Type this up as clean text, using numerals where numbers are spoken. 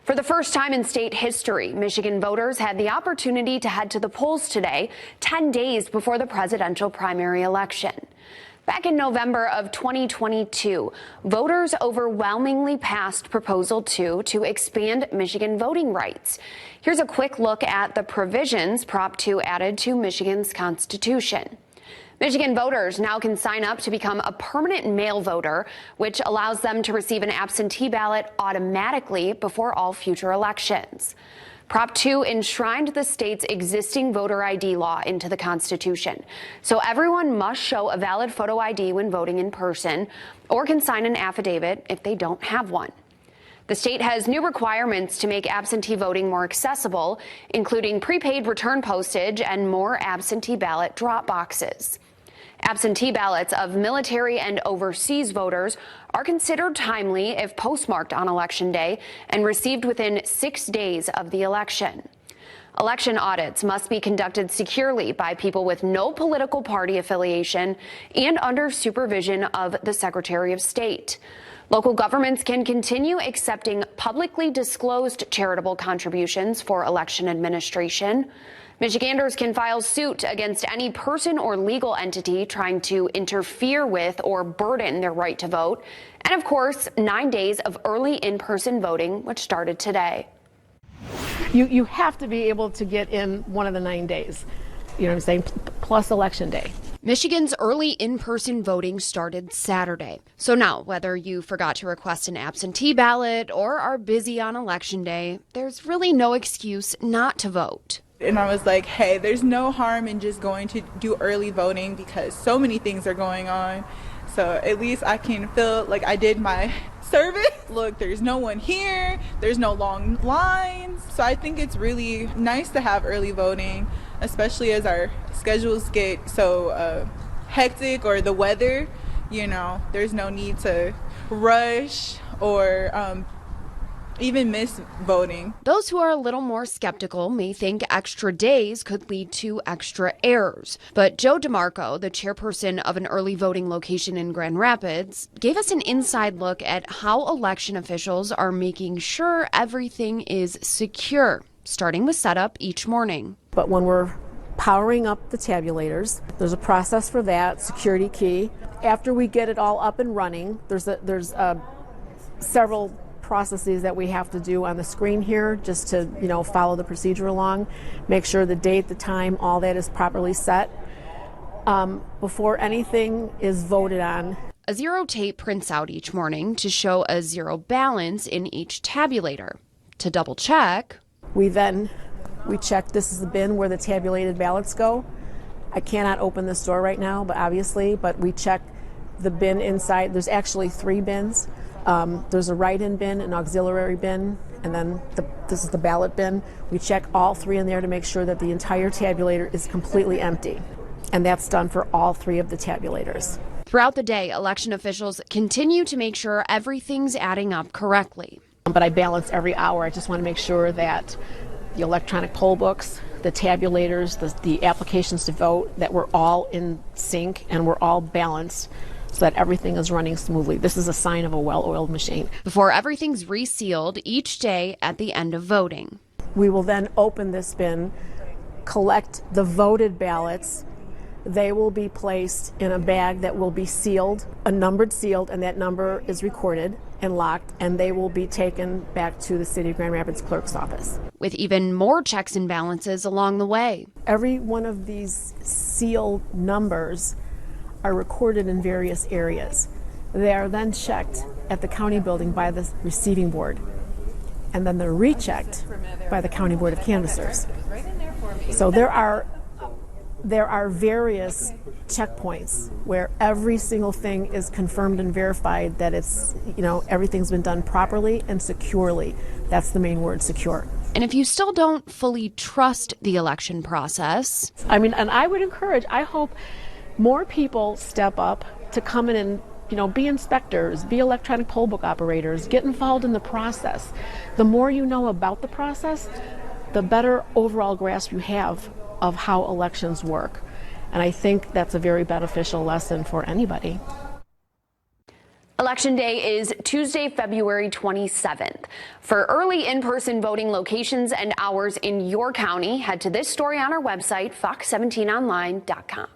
For the first time in state history, Michigan voters had the opportunity to head to the polls today, 10 days before the presidential primary election. Back in November of 2022, voters overwhelmingly passed Proposal 2 to expand Michigan voting rights. Here's a quick look at the provisions Prop 2 added to Michigan's Constitution. Michigan voters now can sign up to become a permanent mail voter, which allows them to receive an absentee ballot automatically before all future elections. Prop 2 enshrined the state's existing voter ID law into the Constitution, so everyone must show a valid photo ID when voting in person or can sign an affidavit if they don't have one. The state has new requirements to make absentee voting more accessible, including prepaid return postage and more absentee ballot drop boxes. Absentee ballots of military and overseas voters are considered timely if postmarked on Election Day and received within 6 days of the election. Election audits must be conducted securely by people with no political party affiliation and under supervision of the Secretary of State. Local governments can continue accepting publicly disclosed charitable contributions for election administration. Michiganders can file suit against any person or legal entity trying to interfere with or burden their right to vote. And of course, 9 days of early in-person voting, which started today. You have to be able to get in one of the 9 days, you know what I'm saying, plus Election Day. Michigan's early in-person voting started Saturday. So now, whether you forgot to request an absentee ballot or are busy on Election Day, there's really no excuse not to vote. And I was like, hey, there's no harm in just going to do early voting because so many things are going on. So at least I can feel like I did my service. Look, there's no one here. There's no long lines. So I think it's really nice to have early voting, especially as our schedules get so hectic, or the weather, you know, there's no need to rush or even miss voting. Those who are a little more skeptical may think extra days could lead to extra errors. But Joe DeMarco, the chairperson of an early voting location in Grand Rapids, gave us an inside look at how election officials are making sure everything is secure, starting with setup each morning. But when we're powering up the tabulators, there's a process for that, security key. After we get it all up and running, there's several processes that we have to do on the screen here just to, you know, follow the procedure along, make sure the date, the time, all that is properly set before anything is voted on. A zero tape prints out each morning to show a zero balance in each tabulator. To double check, we check this is the bin where the tabulated ballots go. I cannot open this door right now, but we check the bin inside. There's actually 3 bins. There's a write-in bin, an auxiliary bin, and then this is the ballot bin. We check all 3 in there to make sure that the entire tabulator is completely empty. And that's done for all 3 of the tabulators. Throughout the day, election officials continue to make sure everything's adding up correctly. But I balance every hour. I just want to make sure that the electronic poll books, the tabulators, the applications to vote, that we're all in sync and we're all balanced, so that everything is running smoothly. This is a sign of a well-oiled machine. Before everything's resealed each day at the end of voting. We will then open this bin, collect the voted ballots. They will be placed in a bag that will be sealed, a numbered sealed, and that number is recorded and locked, and they will be taken back to the City of Grand Rapids Clerk's office. With even more checks and balances along the way. Every one of these sealed numbers are recorded in various areas. They are then checked at the county building by the receiving board, and then they're rechecked by the county board of canvassers. So there are various checkpoints where every single thing is confirmed and verified that it's, you know, everything's been done properly and securely. That's the main word, secure. And if you still don't fully trust the election process, and I would encourage, I hope more people step up to come in and, you know, be inspectors, be electronic poll book operators, get involved in the process. The more you know about the process, the better overall grasp you have of how elections work. And I think that's a very beneficial lesson for anybody. Election Day is Tuesday, February 27th. For early in-person voting locations and hours in your county, head to this story on our website, fox17online.com.